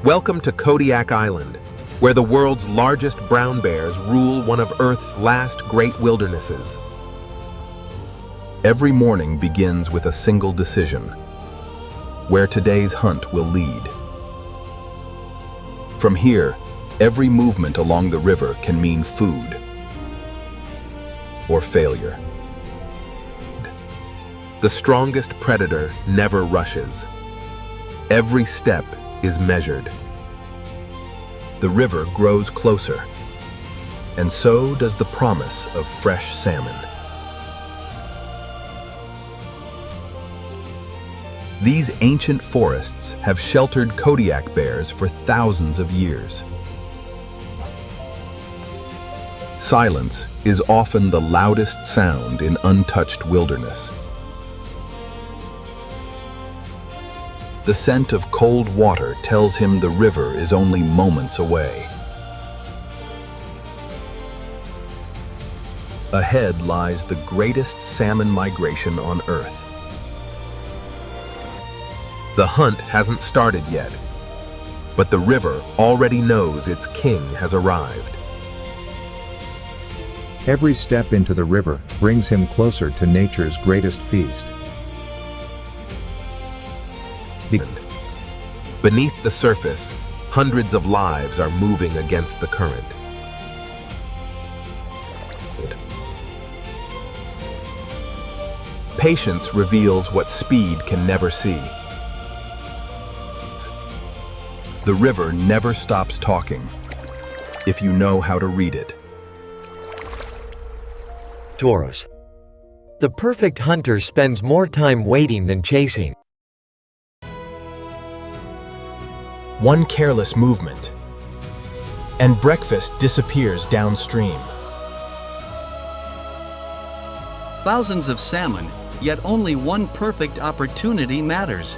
Welcome to Kodiak Island, where the world's largest brown bears rule one of Earth's last great wildernesses. Every morning begins with a single decision: where today's hunt will lead. From here, every movement along the river can mean food or failure. The strongest predator never rushes. Every step is measured. The river grows closer, and so does the promise of fresh salmon. These ancient forests have sheltered Kodiak bears for thousands of years. Silence is often the loudest sound in untouched wilderness. The scent of cold water tells him the river is only moments away. Ahead lies the greatest salmon migration on Earth. The hunt hasn't started yet, but the river already knows its king has arrived. Every step into the river brings him closer to nature's greatest feast. Beneath the surface, hundreds of lives are moving against the current. Patience reveals what speed can never see. The river never stops talking, if you know how to read it. Taurus. The perfect hunter spends more time waiting than chasing. One careless movement, and breakfast disappears downstream. Thousands of salmon, yet only one perfect opportunity matters.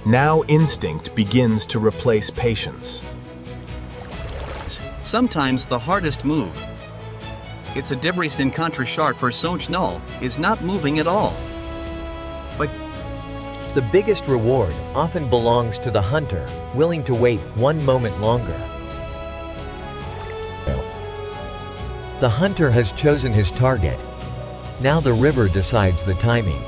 Now instinct begins to replace patience. Sometimes the hardest move. It's a difference in contrashart for Sonch Null is not moving at all. But the biggest reward often belongs to the hunter, willing to wait one moment longer. The hunter has chosen his target. Now the river decides the timing.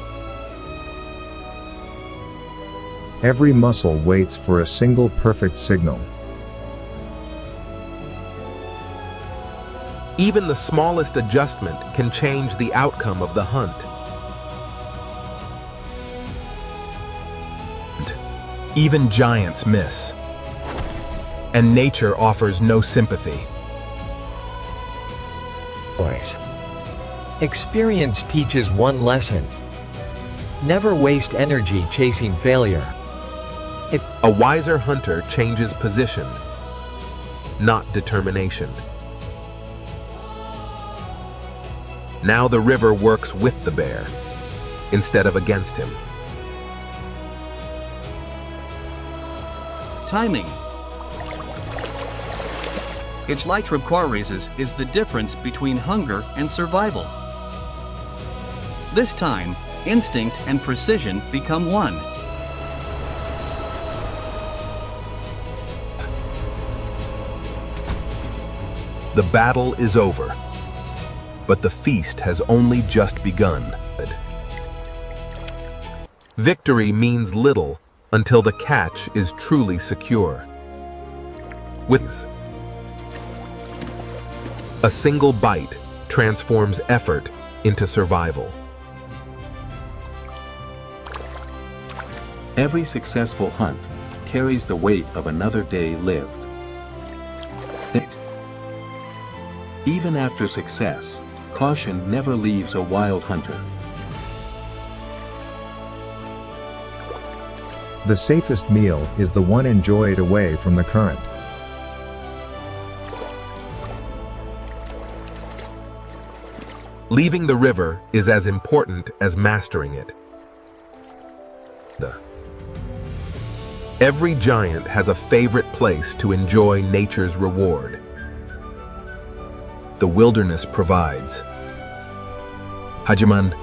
Every muscle waits for a single perfect signal. Even the smallest adjustment can change the outcome of the hunt. Even giants miss, and nature offers no sympathy. Experience teaches one lesson: never waste energy chasing failure. A wiser hunter changes position, not determination. Now the river works with the bear, instead of against him. timing. Its lytrum quarries is the difference between hunger and survival. This time, instinct and precision become one. The battle is over, but the feast has only just begun. Victory means little until the catch is truly secure. With a single bite transforms effort into survival. Every successful hunt carries the weight of another day lived. Even after success, caution never leaves a wild hunter. The safest meal is the one enjoyed away from the current. Leaving the river is as important as mastering it. Every giant has a favorite place to enjoy nature's reward. The wilderness provides. Hajiman,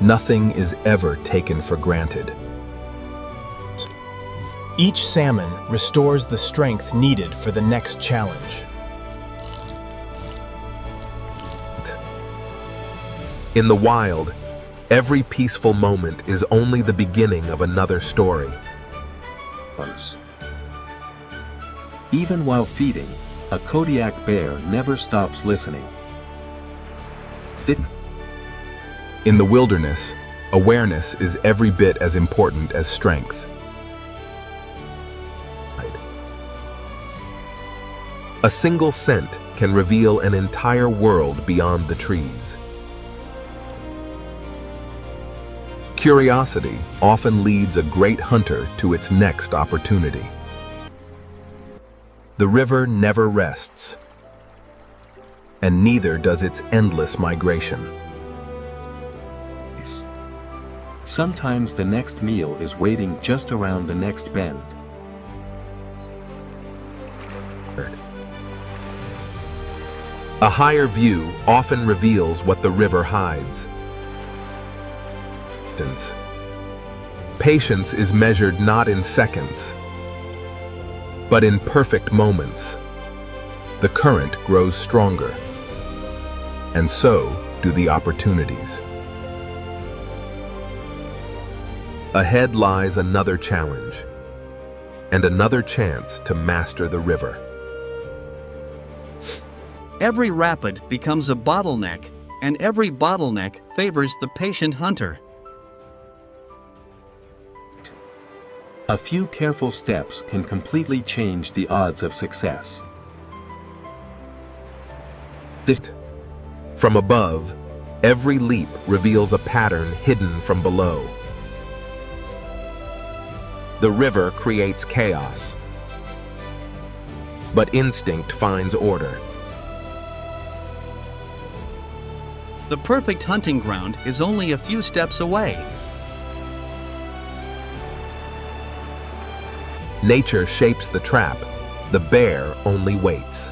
Nothing is ever taken for granted. Each salmon restores the strength needed for the next challenge. In the wild, every peaceful moment is only the beginning of another story. Even while feeding, a Kodiak bear never stops listening. In the wilderness, awareness is every bit as important as strength. A single scent can reveal an entire world beyond the trees. Curiosity often leads a great hunter to its next opportunity. The river never rests, and neither does its endless migration. Sometimes the next meal is waiting just around the next bend. A higher view often reveals what the river hides. Patience is measured not in seconds, but in perfect moments. The current grows stronger, and so do the opportunities. Ahead lies another challenge, and another chance to master the river. Every rapid becomes a bottleneck, and every bottleneck favors the patient hunter. A few careful steps can completely change the odds of success. From above, every leap reveals a pattern hidden from below. The river creates chaos, but instinct finds order. The perfect hunting ground is only a few steps away. Nature shapes the trap, the bear only waits.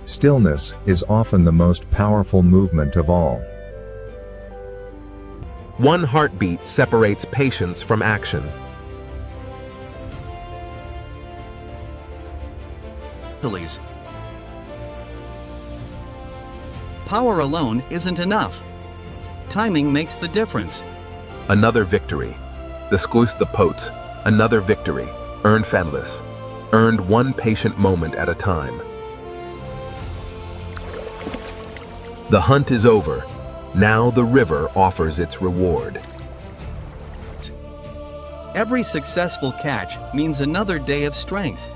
Stillness is often the most powerful movement of all. One heartbeat separates patience from action. Power alone isn't enough. Timing makes the difference. Another victory. Disclose the potes. Another victory. Earned fendless. Earned one patient moment at a time. The hunt is over. Now the river offers its reward. Every successful catch means another day of strength.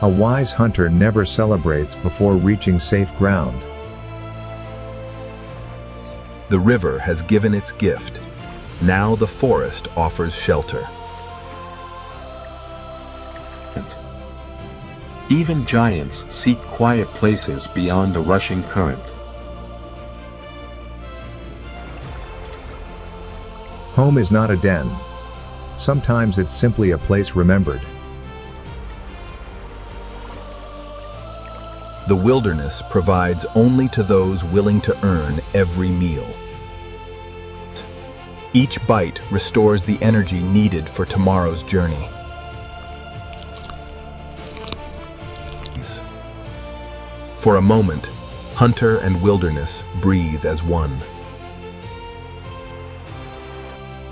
A wise hunter never celebrates before reaching safe ground. The river has given its gift. Now the forest offers shelter. Even giants seek quiet places beyond the rushing current. Home is not a den. Sometimes it's simply a place remembered. The wilderness provides only to those willing to earn every meal. Each bite restores the energy needed for tomorrow's journey. For a moment, hunter and wilderness breathe as one.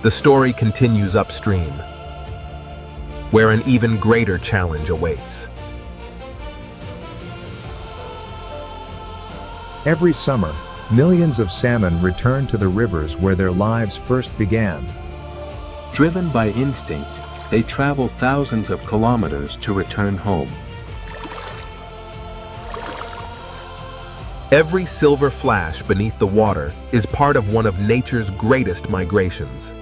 The story continues upstream, where an even greater challenge awaits. Every summer, millions of salmon return to the rivers where their lives first began. Driven by instinct, they travel thousands of kilometers to return home. Every silver flash beneath the water is part of one of nature's greatest migrations.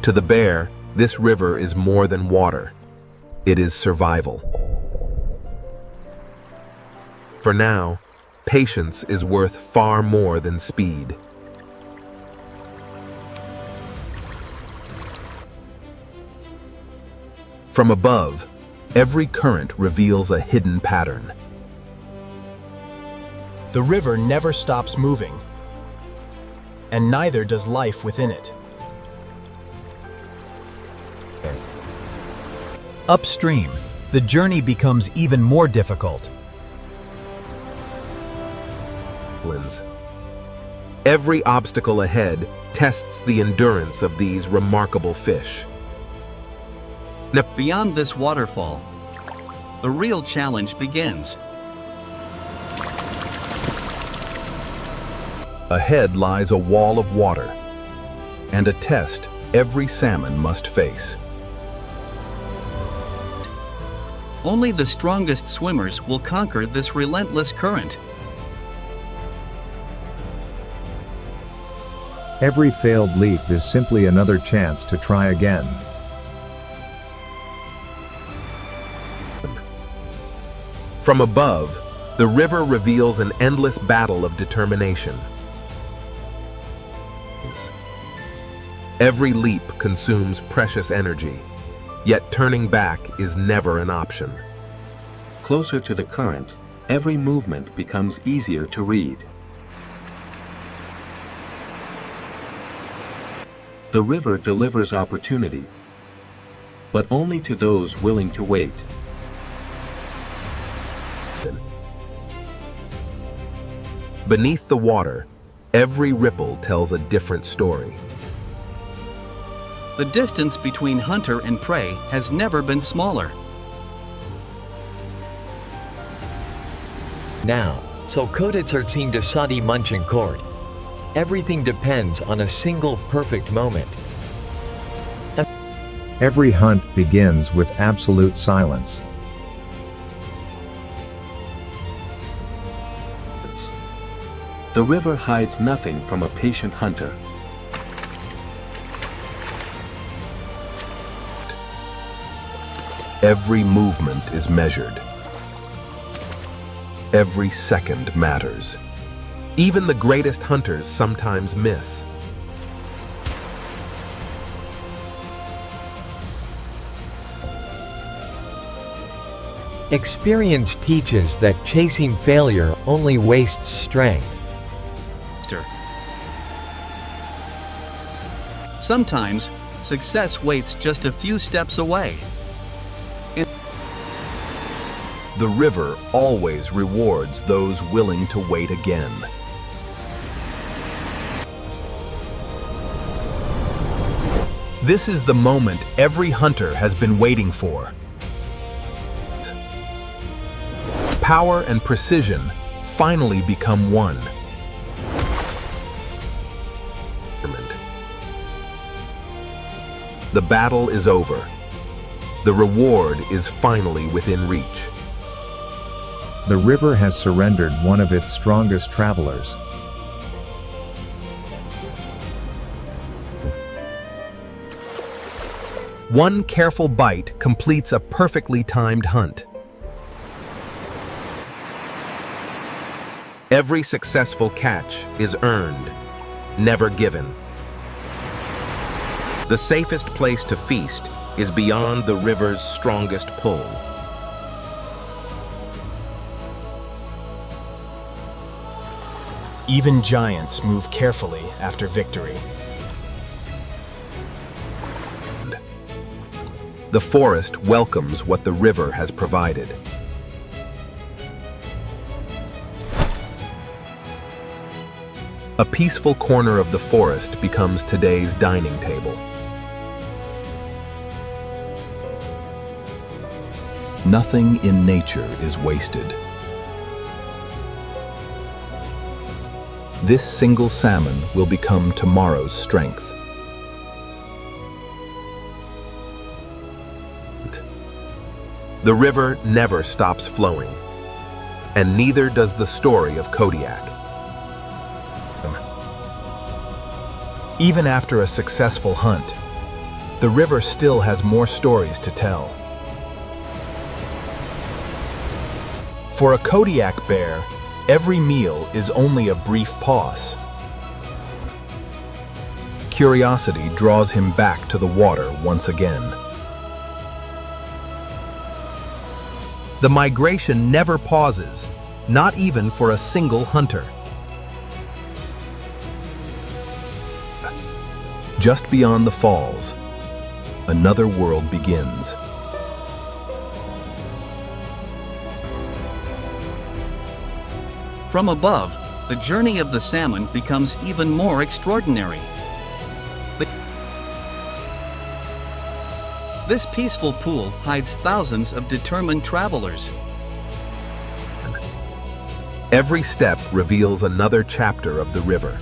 To the bear, this river is more than water. It is survival. For now, patience is worth far more than speed. From above, every current reveals a hidden pattern. The river never stops moving, and neither does life within it. Upstream, the journey becomes even more difficult. Every obstacle ahead tests the endurance of these remarkable fish. Beyond this waterfall, the real challenge begins. Ahead lies a wall of water, and a test every salmon must face. Only the strongest swimmers will conquer this relentless current. Every failed leap is simply another chance to try again. From above, the river reveals an endless battle of determination. Every leap consumes precious energy, yet turning back is never an option. Closer to the current, every movement becomes easier to read. The river delivers opportunity, but only to those willing to wait. Beneath the water, every ripple tells a different story. The distance between hunter and prey has never been smaller. Now, so Kodiak to Sadi Munchen Court. Everything depends on a single perfect moment. Every hunt begins with absolute silence. The river hides nothing from a patient hunter. Every movement is measured. Every second matters. Even the greatest hunters sometimes miss. Experience teaches that chasing failure only wastes strength. Sometimes, success waits just a few steps away. The river always rewards those willing to wait again. This is the moment every hunter has been waiting for. Power and precision finally become one. The battle is over. The reward is finally within reach. The river has surrendered one of its strongest travelers. One careful bite completes a perfectly timed hunt. Every successful catch is earned, never given. The safest place to feast is beyond the river's strongest pull. Even giants move carefully after victory. The forest welcomes what the river has provided. A peaceful corner of the forest becomes today's dining table. Nothing in nature is wasted. This single salmon will become tomorrow's strength. The river never stops flowing, and neither does the story of Kodiak. Even after a successful hunt, the river still has more stories to tell. For a Kodiak bear, every meal is only a brief pause. Curiosity draws him back to the water once again. The migration never pauses, not even for a single hunter. Just beyond the falls, another world begins. From above, the journey of the salmon becomes even more extraordinary. This peaceful pool hides thousands of determined travelers. Every step reveals another chapter of the river.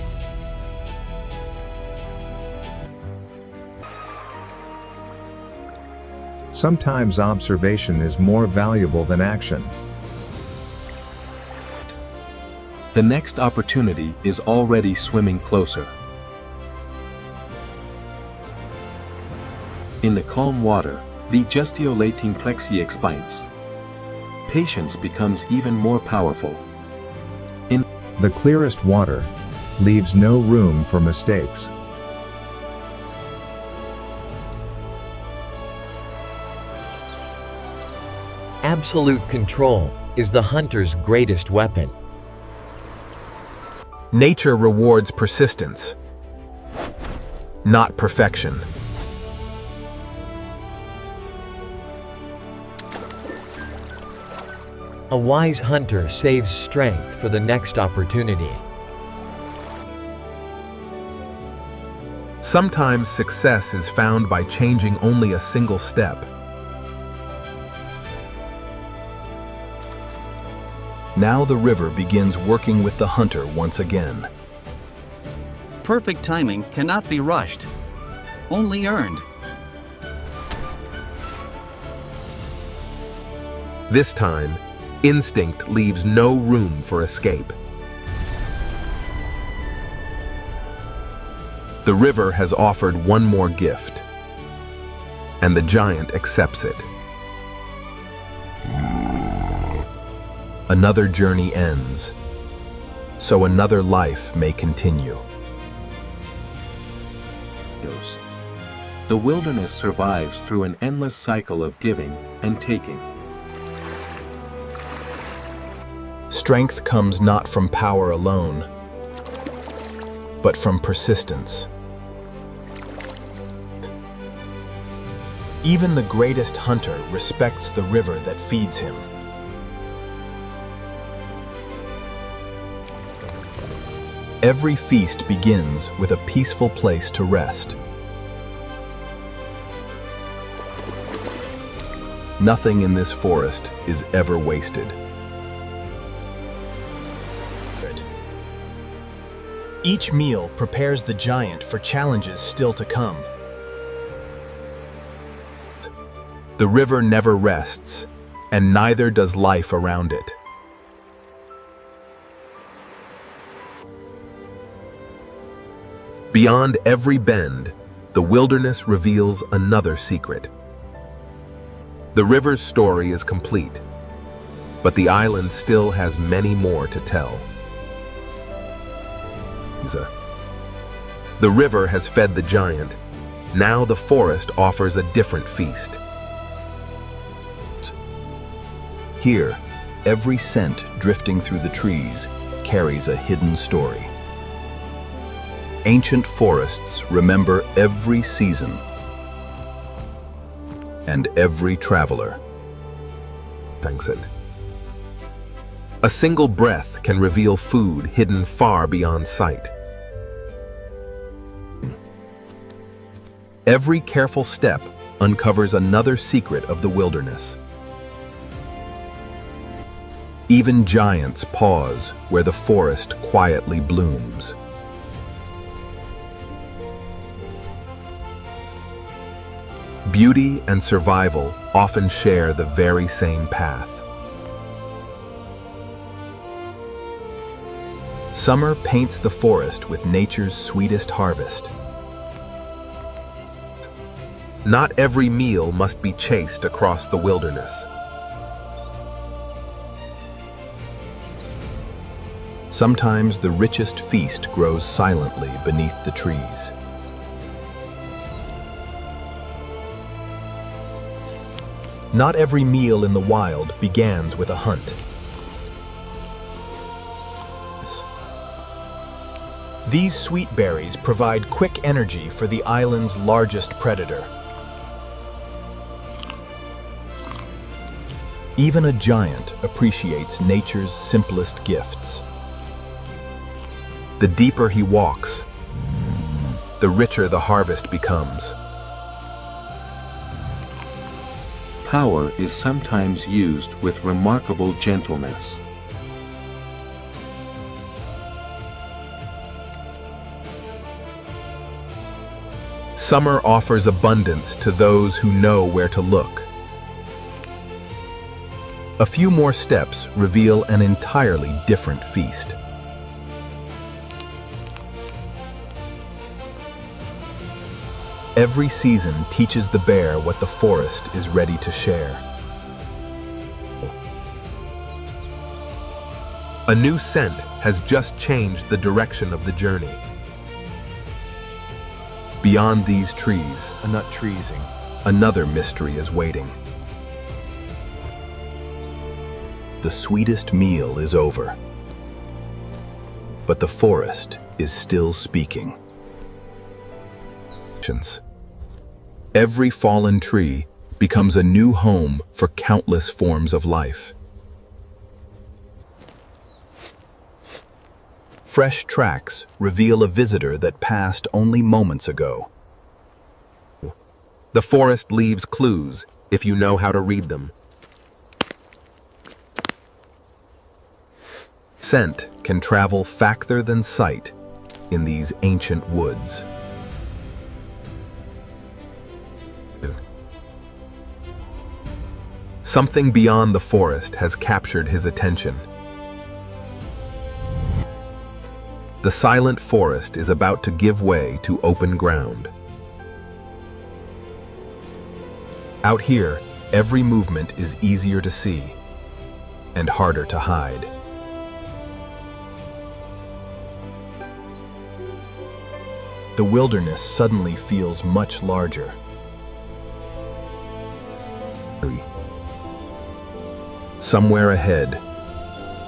Sometimes observation is more valuable than action. The next opportunity is already swimming closer. In the calm water, the gesticulating plexi expands. Patience becomes even more powerful. The clearest water leaves no room for mistakes. Absolute control is the hunter's greatest weapon. Nature rewards persistence, not perfection. A wise hunter saves strength for the next opportunity. Sometimes success is found by changing only a single step. Now the river begins working with the hunter once again. Perfect timing cannot be rushed, only earned. This time, instinct leaves no room for escape. The river has offered one more gift, and the giant accepts it. Another journey ends, so another life may continue. The wilderness survives through an endless cycle of giving and taking. Strength comes not from power alone, but from persistence. Even the greatest hunter respects the river that feeds him. Every feast begins with a peaceful place to rest. Nothing in this forest is ever wasted. Each meal prepares the giant for challenges still to come. The river never rests, and neither does life around it. Beyond every bend, the wilderness reveals another secret. The river's story is complete, but the island still has many more to tell. The river has fed the giant. Now the forest offers a different feast. Here, every scent drifting through the trees carries a hidden story. Ancient forests remember every season and every traveler. Thanks it. A single breath can reveal food hidden far beyond sight. Every careful step uncovers another secret of the wilderness. Even giants pause where the forest quietly blooms. Beauty and survival often share the very same path. Summer paints the forest with nature's sweetest harvest. Not every meal must be chased across the wilderness. Sometimes the richest feast grows silently beneath the trees. Not every meal in the wild begins with a hunt. These sweet berries provide quick energy for the island's largest predator. Even a giant appreciates nature's simplest gifts. The deeper he walks, the richer the harvest becomes. Power is sometimes used with remarkable gentleness. Summer offers abundance to those who know where to look. A few more steps reveal an entirely different feast. Every season teaches the bear what the forest is ready to share. A new scent has just changed the direction of the journey. Beyond these trees, another mystery is waiting. The sweetest meal is over, but the forest is still speaking. Every fallen tree becomes a new home for countless forms of life. Fresh tracks reveal a visitor that passed only moments ago. The forest leaves clues if you know how to read them. Scent can travel farther than sight in these ancient woods. Something beyond the forest has captured his attention. The silent forest is about to give way to open ground. Out here, every movement is easier to see and harder to hide. The wilderness suddenly feels much larger. Somewhere ahead,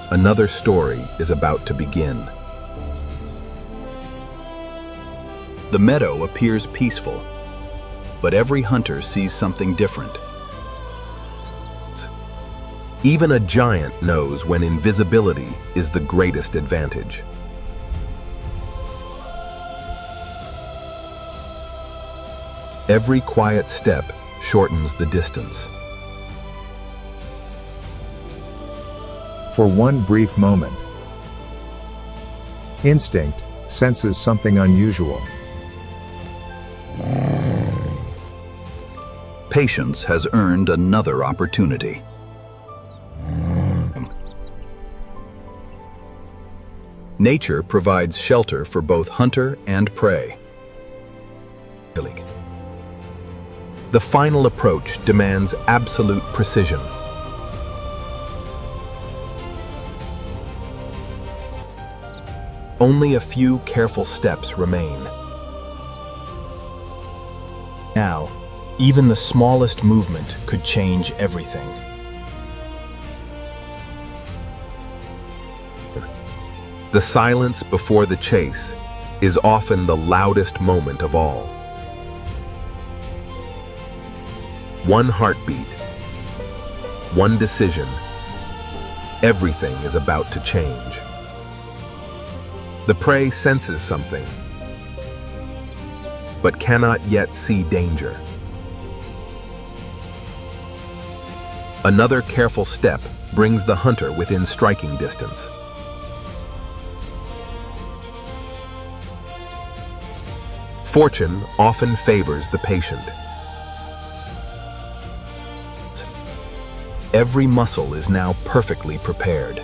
another story is about to begin. The meadow appears peaceful, but every hunter sees something different. Even a giant knows when invisibility is the greatest advantage. Every quiet step shortens the distance. For one brief moment, instinct senses something unusual. Patience has earned another opportunity. Nature provides shelter for both hunter and prey. The final approach demands absolute precision. Only a few careful steps remain. Now, even the smallest movement could change everything. The silence before the chase is often the loudest moment of all. One heartbeat, one decision, everything is about to change. The prey senses something, but cannot yet see danger. Another careful step brings the hunter within striking distance. Fortune often favors the patient. Every muscle is now perfectly prepared.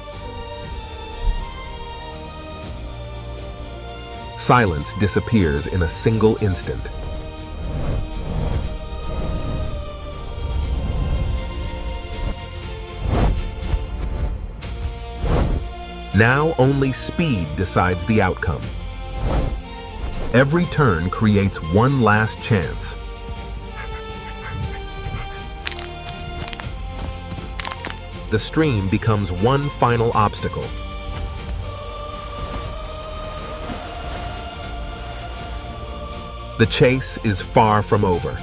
Silence disappears in a single instant. Now only speed decides the outcome. Every turn creates one last chance. the stream becomes one final obstacle. The chase is far from over.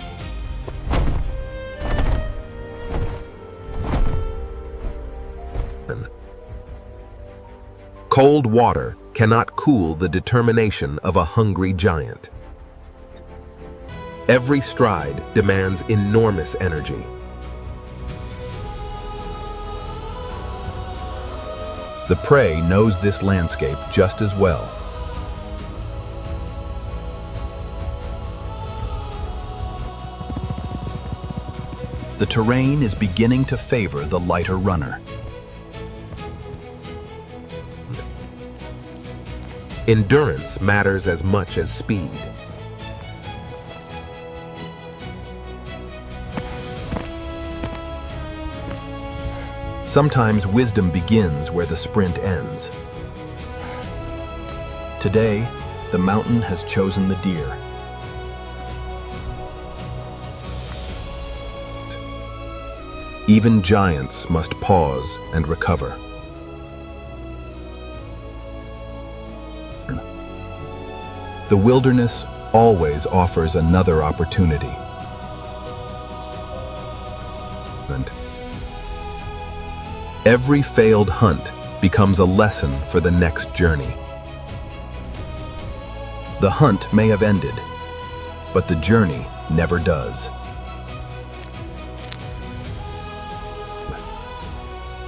Cold water cannot cool the determination of a hungry giant. Every stride demands enormous energy. The prey knows this landscape just as well. The terrain is beginning to favor the lighter runner. Endurance matters as much as speed. Sometimes wisdom begins where the sprint ends. Today, the mountain has chosen the deer. Even giants must pause and recover. The wilderness always offers another opportunity. Every failed hunt becomes a lesson for the next journey. The hunt may have ended, but the journey never does.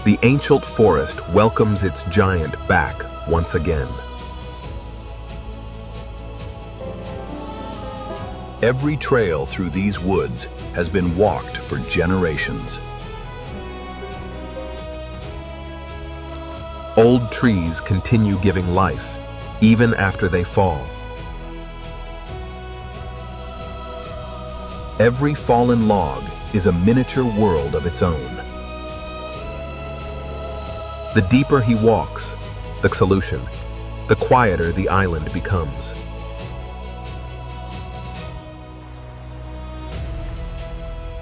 The ancient forest welcomes its giant back once again. Every trail through these woods has been walked for generations. Old trees continue giving life, even after they fall. Every fallen log is a miniature world of its own. The deeper he walks, the solution, the quieter the island becomes.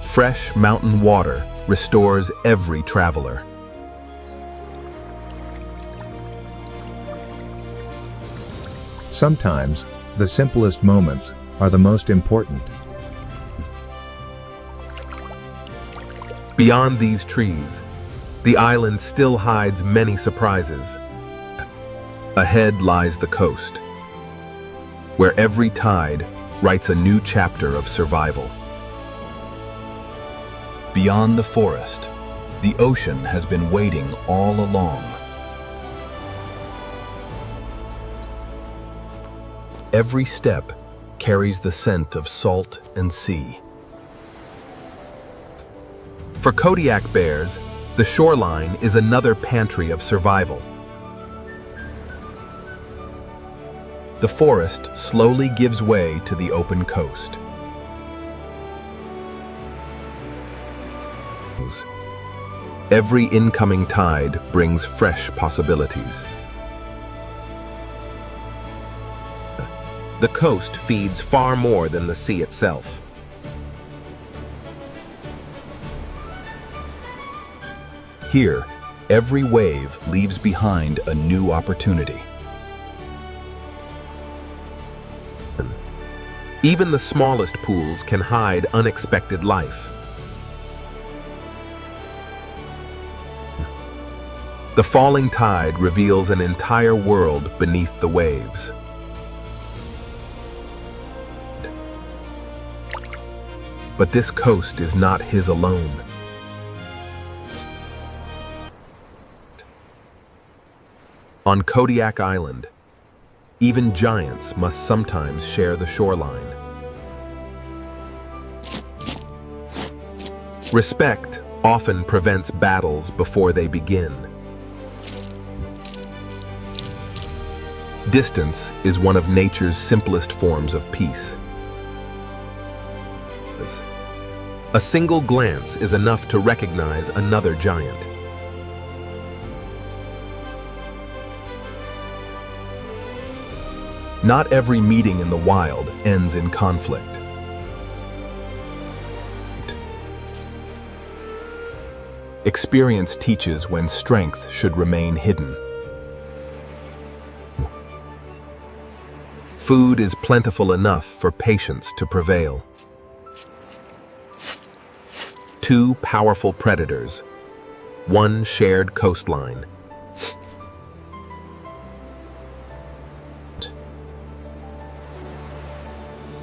Fresh mountain water restores every traveler. Sometimes, the simplest moments are the most important. Beyond these trees, the island still hides many surprises. Ahead lies the coast, where every tide writes a new chapter of survival. Beyond the forest, the ocean has been waiting all along. Every step carries the scent of salt and sea. For Kodiak bears, the shoreline is another pantry of survival. The forest slowly gives way to the open coast. Every incoming tide brings fresh possibilities. The coast feeds far more than the sea itself. Here, every wave leaves behind a new opportunity. Even the smallest pools can hide unexpected life. The falling tide reveals an entire world beneath the waves. But this coast is not his alone. On Kodiak Island, even giants must sometimes share the shoreline. Respect often prevents battles before they begin. Distance is one of nature's simplest forms of peace. A single glance is enough to recognize another giant. Not every meeting in the wild ends in conflict. Experience teaches when strength should remain hidden. Food is plentiful enough for patience to prevail. Two powerful predators, one shared coastline.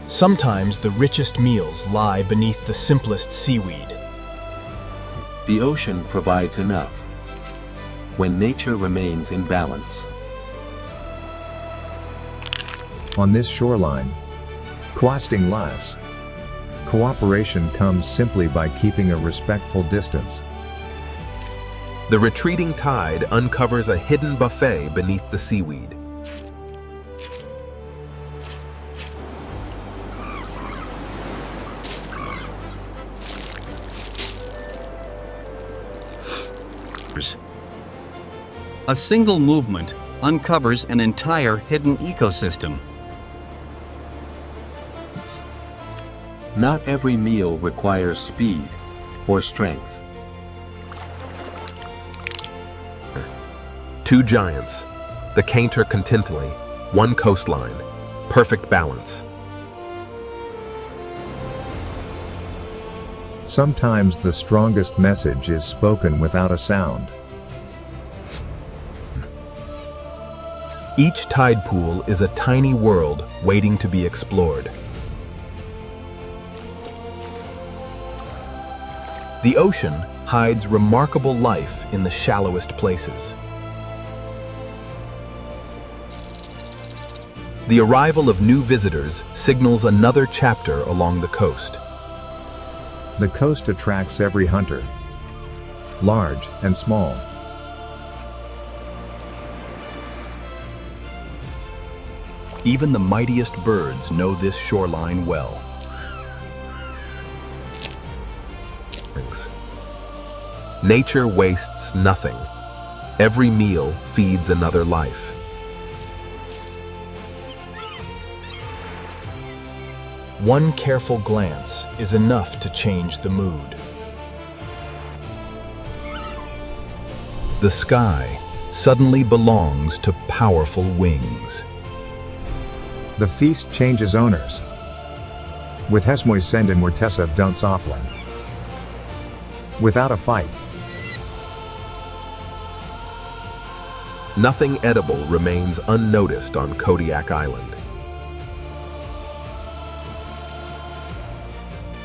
Sometimes the richest meals lie beneath the simplest seaweed. The ocean provides enough when nature remains in balance. On this shoreline, coasting less. Cooperation comes simply by keeping a respectful distance. The retreating tide uncovers a hidden buffet beneath the seaweed. A single movement uncovers an entire hidden ecosystem. Not every meal requires speed or strength. Two giants, the canter continually, one coastline, perfect balance. Sometimes the strongest message is spoken without a sound. Each tide pool is a tiny world waiting to be explored. The ocean hides remarkable life in the shallowest places. The arrival of new visitors signals another chapter along the coast. The coast attracts every hunter, large and small. Even the mightiest birds know this shoreline well. Nature wastes nothing. Every meal feeds another life. One careful glance is enough to change the mood. The sky suddenly belongs to powerful wings. The feast changes owners. With Hesmoy Senden Mortesev Don't Soflin. Without a fight. Nothing edible remains unnoticed on Kodiak Island.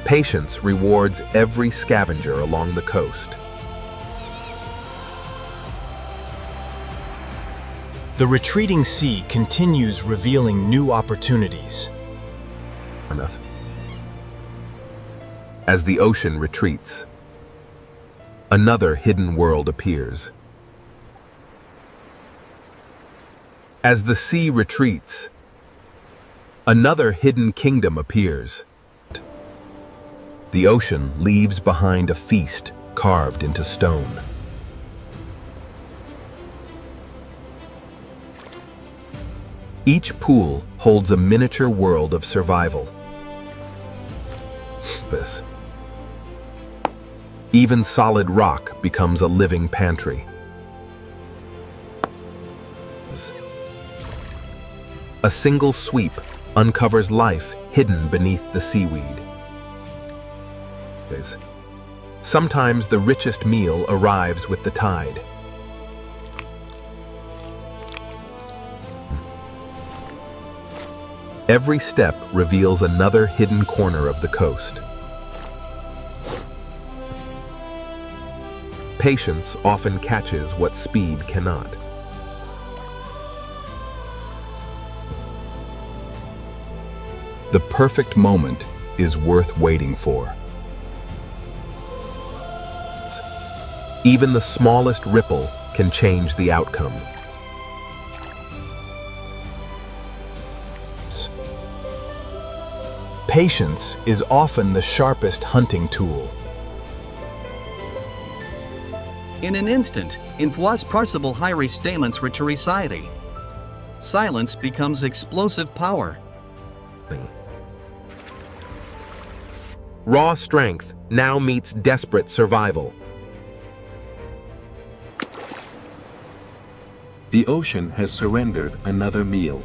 Patience rewards every scavenger along the coast. The retreating sea continues revealing new opportunities. As the ocean retreats, another hidden world appears. As the sea retreats, another hidden kingdom appears. The ocean leaves behind a feast carved into stone. Each pool holds a miniature world of survival. Even solid rock becomes a living pantry. A single sweep uncovers life hidden beneath the seaweed. Sometimes the richest meal arrives with the tide. Every step reveals another hidden corner of the coast. Patience often catches what speed cannot. The perfect moment is worth waiting for. Even the smallest ripple can change the outcome. Patience is often the sharpest hunting tool. In an instant, in voice parsable hyri stamens rituriside. Silence becomes explosive power. Raw strength now meets desperate survival. The ocean has surrendered another meal.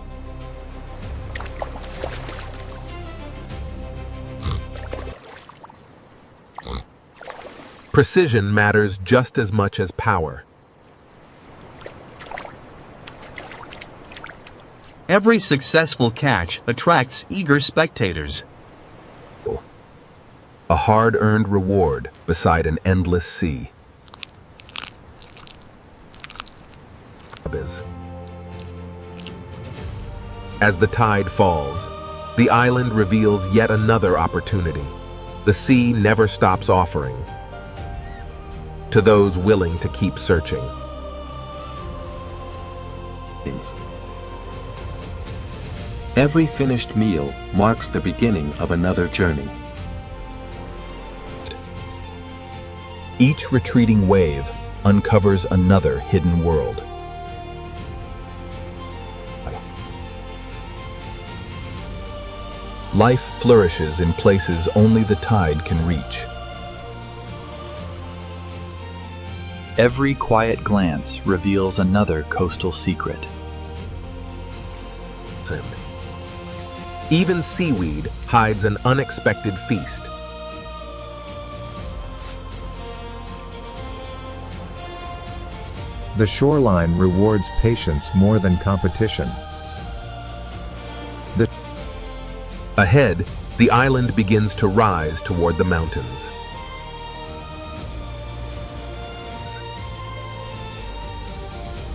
Precision matters just as much as power. Every successful catch attracts eager spectators. A hard-earned reward beside an endless sea. As the tide falls, the island reveals yet another opportunity. The sea never stops offering to those willing to keep searching. Every finished meal marks the beginning of another journey. Each retreating wave uncovers another hidden world. Life flourishes in places only the tide can reach. Every quiet glance reveals another coastal secret. Even seaweed hides an unexpected feast. The shoreline rewards patience more than competition. Ahead, the island begins to rise toward the mountains.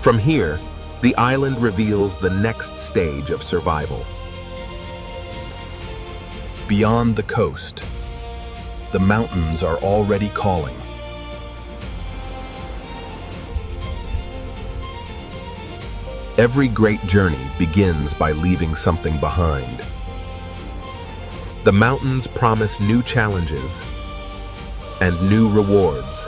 From here, the island reveals the next stage of survival. Beyond the coast, the mountains are already calling. Every great journey begins by leaving something behind. The mountains promise new challenges and new rewards.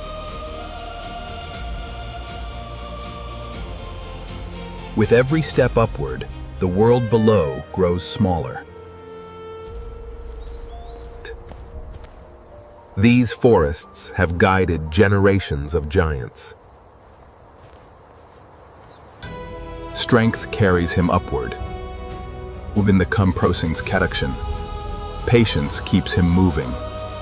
With every step upward, the world below grows smaller. These forests have guided generations of giants. Strength carries him upward. Within the comprosing's connection, patience keeps him moving.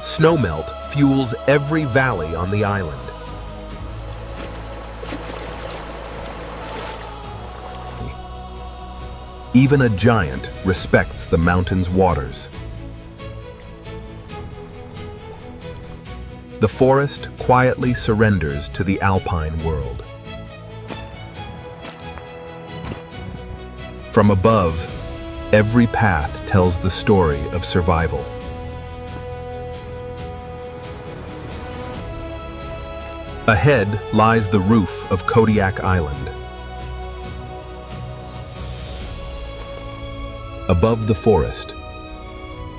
Snowmelt fuels every valley on the island. Even a giant respects the mountain's waters. The forest quietly surrenders to the alpine world. From above, every path tells the story of survival. Ahead lies the roof of Kodiak Island. Above the forest,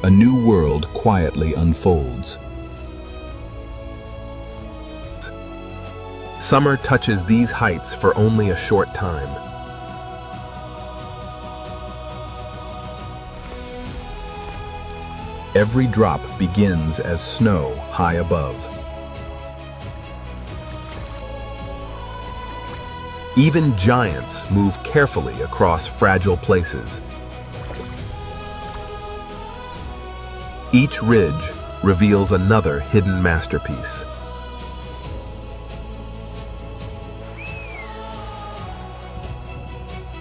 a new world quietly unfolds. Summer touches these heights for only a short time. Every drop begins as snow high above. Even giants move carefully across fragile places. Each ridge reveals another hidden masterpiece.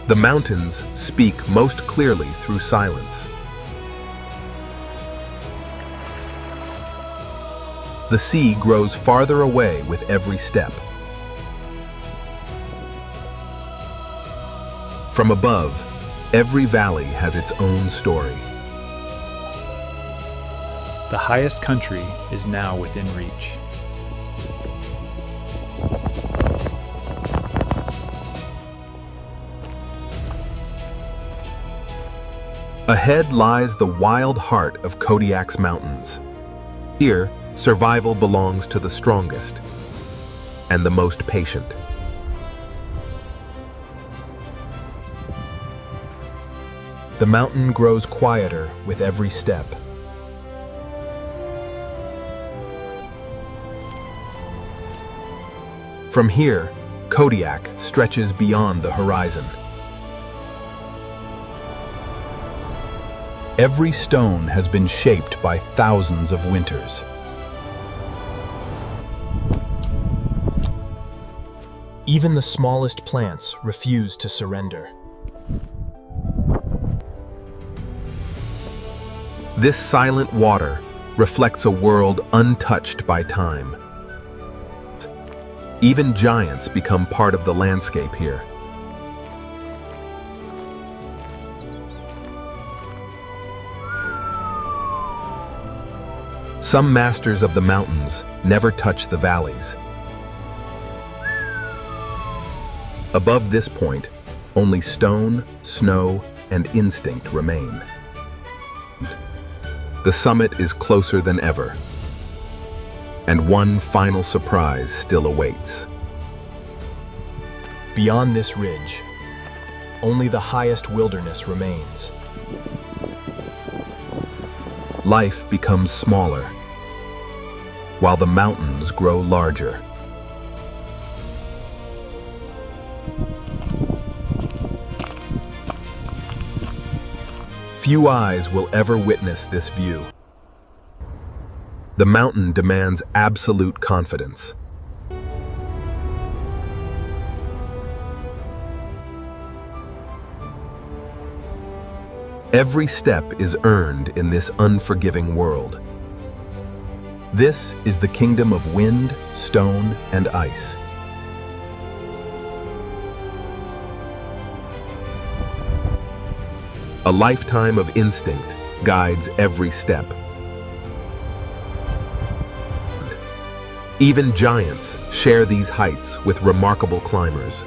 The mountains speak most clearly through silence. The sea grows farther away with every step. From above, every valley has its own story. The highest country is now within reach. Ahead lies the wild heart of Kodiak's mountains. Here, survival belongs to the strongest and the most patient. The mountain grows quieter with every step. From here, Kodiak stretches beyond the horizon. Every stone has been shaped by thousands of winters. Even the smallest plants refuse to surrender. This silent water reflects a world untouched by time. Even giants become part of the landscape here. Some masters of the mountains never touch the valleys. Above this point, only stone, snow, and instinct remain. The summit is closer than ever, and one final surprise still awaits. Beyond this ridge, only the highest wilderness remains. Life becomes smaller, while the mountains grow larger. Few eyes will ever witness this view. The mountain demands absolute confidence. Every step is earned in this unforgiving world. This is the kingdom of wind, stone, and ice. A lifetime of instinct guides every step. Even giants share these heights with remarkable climbers.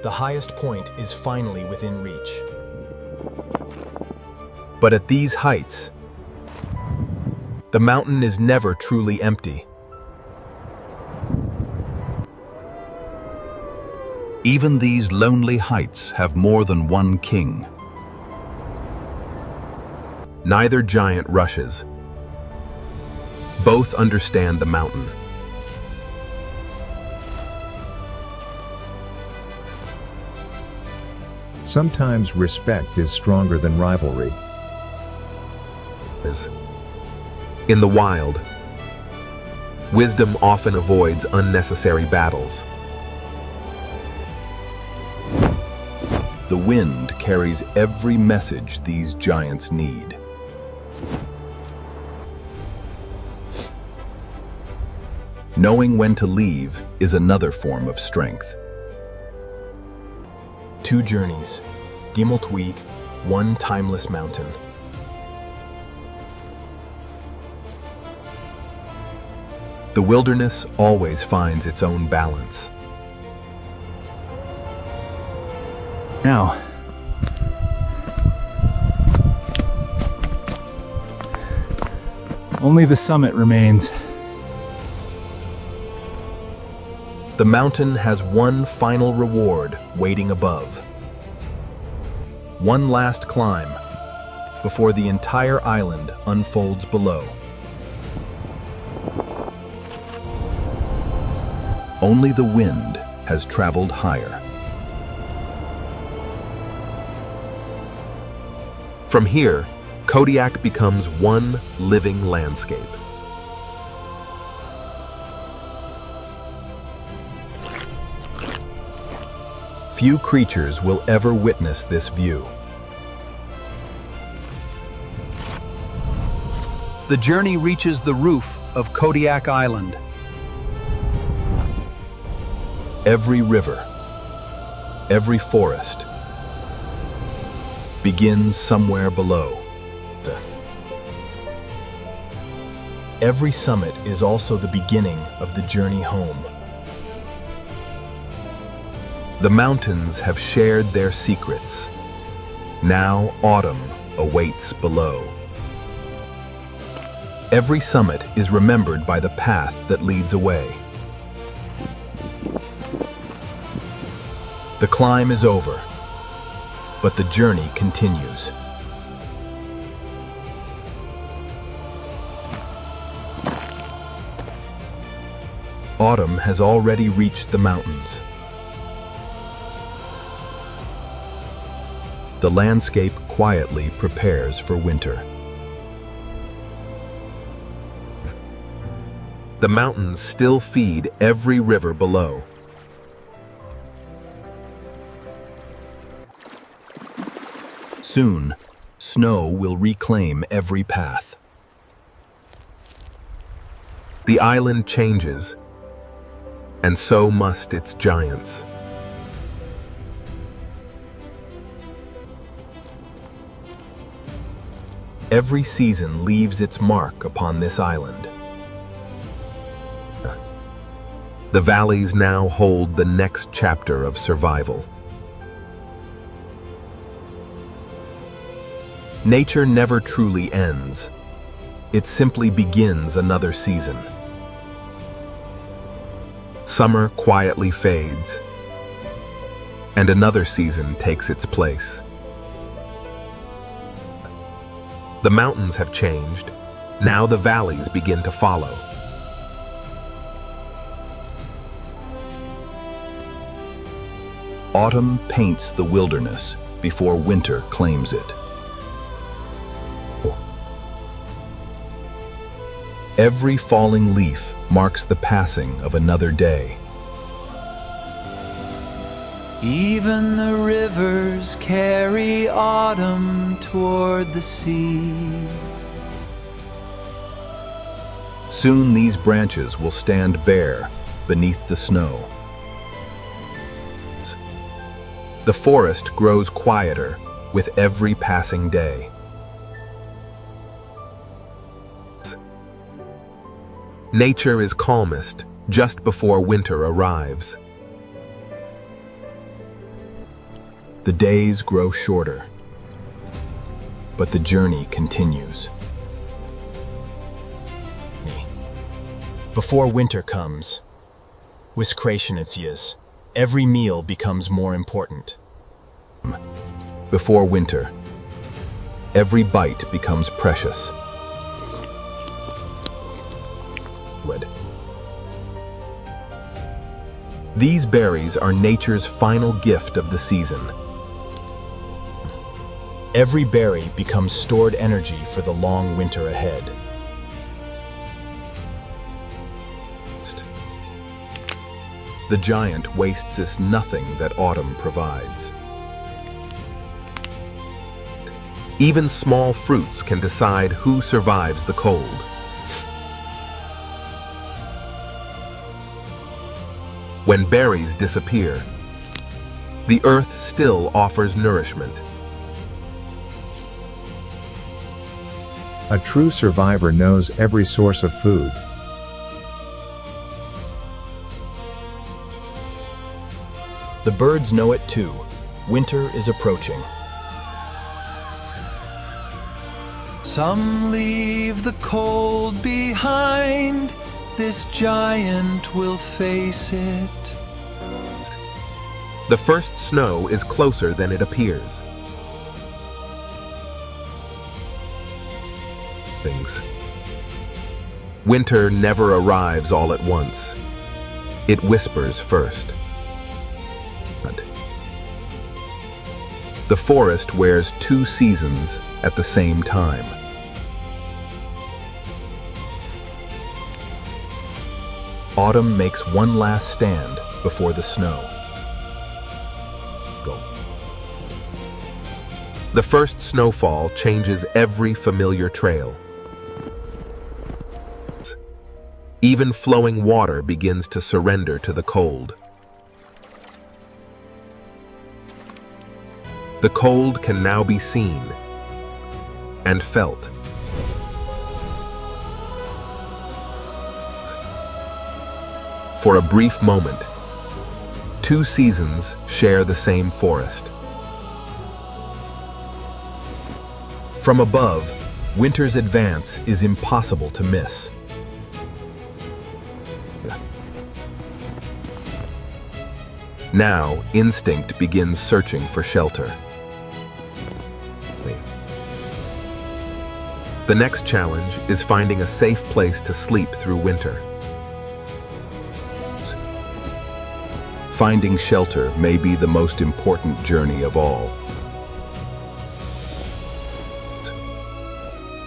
The highest point is finally within reach. But at these heights, the mountain is never truly empty. Even these lonely heights have more than one king. Neither giant rushes. Both understand the mountain. Sometimes respect is stronger than rivalry. In the wild, wisdom often avoids unnecessary battles. The wind carries every message these giants need. Knowing when to leave is another form of strength. 2 journeys, Week, one timeless mountain. The wilderness always finds its own balance. Now, only the summit remains. The mountain has one final reward waiting above. One last climb before the entire island unfolds below. Only the wind has traveled higher. From here, Kodiak becomes one living landscape. Few creatures will ever witness this view. The journey reaches the roof of Kodiak Island. Every river, every forest begins somewhere below. Every summit is also the beginning of the journey home. The mountains have shared their secrets. Now autumn awaits below. Every summit is remembered by the path that leads away. The climb is over, but the journey continues. Autumn has already reached the mountains. The landscape quietly prepares for winter. The mountains still feed every river below. Soon, snow will reclaim every path. The island changes, and so must its giants. Every season leaves its mark upon this island. The valleys now hold the next chapter of survival. Nature never truly ends. It simply begins another season. Summer quietly fades, and another season takes its place. The mountains have changed. Now the valleys begin to follow. Autumn paints the wilderness before winter claims it. Every falling leaf marks the passing of another day. Even the rivers carry autumn toward the sea. Soon these branches will stand bare beneath the snow. The forest grows quieter with every passing day. Nature is calmest just before winter arrives. The days grow shorter, but the journey continues. Before winter comes, Wiskrationitsias, every meal becomes more important. Before winter, every bite becomes precious. These berries are nature's final gift of the season. Every berry becomes stored energy for the long winter ahead. The giant wastes us nothing that autumn provides. Even small fruits can decide who survives the cold. When berries disappear, the earth still offers nourishment. A true survivor knows every source of food. The birds know it too. Winter is approaching. Some leave the cold behind. This giant will face it. The first snow is closer than it appears. Winter never arrives all at once. It whispers first. The forest wears two seasons at the same time. Autumn makes one last stand before the snow. The first snowfall changes every familiar trail. Even flowing water begins to surrender to the cold. The cold can now be seen and felt. For a brief moment, two seasons share the same forest. From above, winter's advance is impossible to miss. Now, instinct begins searching for shelter. The next challenge is finding a safe place to sleep through winter. Finding shelter may be the most important journey of all.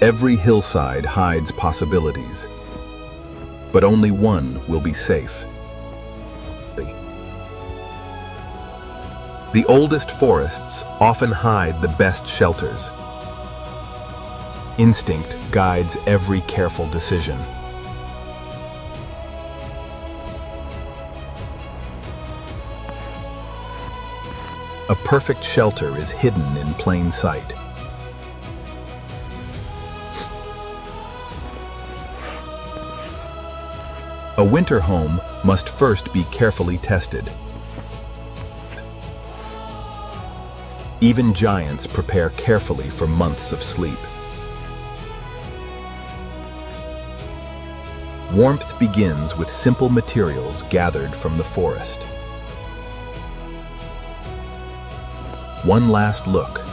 Every hillside hides possibilities, but only one will be safe. The oldest forests often hide the best shelters. Instinct guides every careful decision. A perfect shelter is hidden in plain sight. A winter home must first be carefully tested. Even giants prepare carefully for months of sleep. Warmth begins with simple materials gathered from the forest. One last look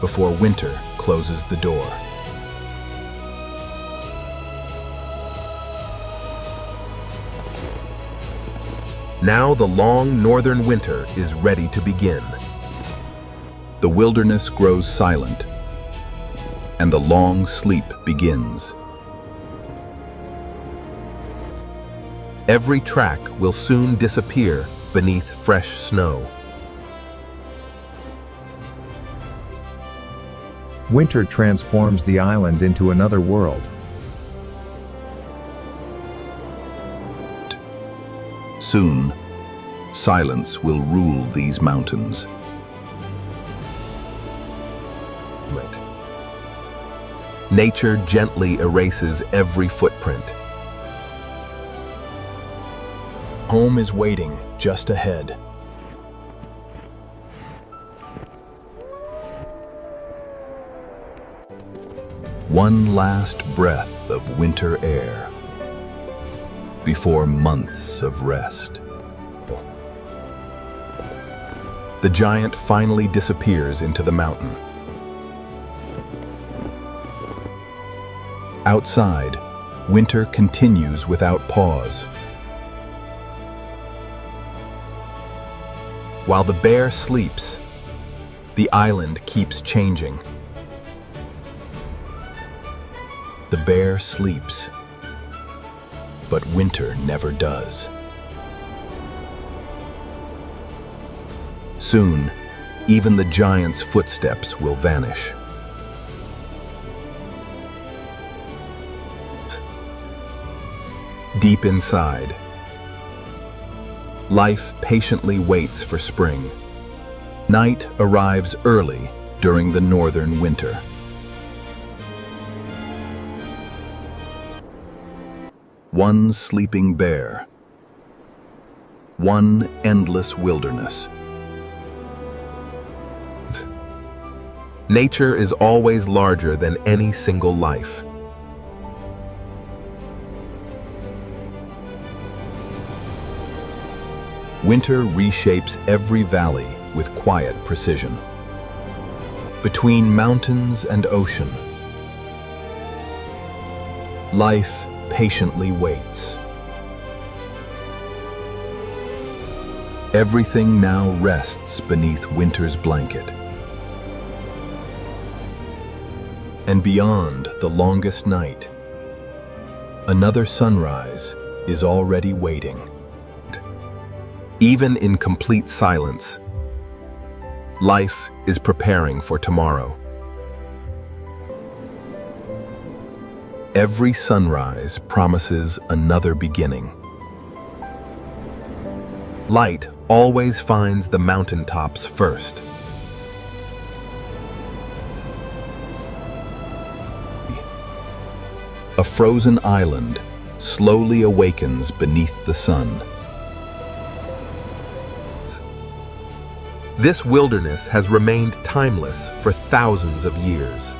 before winter closes the door. Now the long northern winter is ready to begin. The wilderness grows silent, and the long sleep begins. Every track will soon disappear beneath fresh snow. Winter transforms the island into another world. Soon, silence will rule these mountains. Nature gently erases every footprint. Home is waiting just ahead. One last breath of winter air before months of rest. The giant finally disappears into the mountain. Outside, winter continues without pause. While the bear sleeps, the island keeps changing. The bear sleeps, but winter never does. Soon, even the giant's footsteps will vanish. Deep inside, life patiently waits for spring. Night arrives early during the northern winter. One sleeping bear, one endless wilderness. Nature is always larger than any single life. Winter reshapes every valley with quiet precision. Between mountains and ocean, life patiently waits. Everything now rests beneath winter's blanket. And beyond the longest night, another sunrise is already waiting. Even in complete silence, life is preparing for tomorrow. Every sunrise promises another beginning. Light always finds the mountaintops first. A frozen island slowly awakens beneath the sun. This wilderness has remained timeless for thousands of years.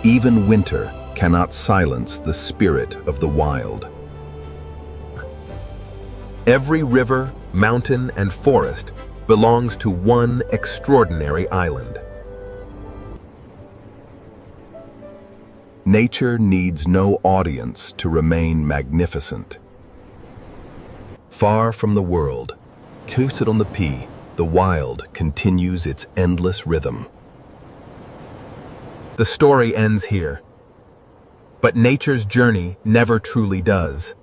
Even winter cannot silence the spirit of the wild. Every river, mountain, and forest belongs to one extraordinary island. Nature needs no audience to remain magnificent. Far from the world, coated on the P, the wild continues its endless rhythm. The story ends here. But nature's journey never truly does.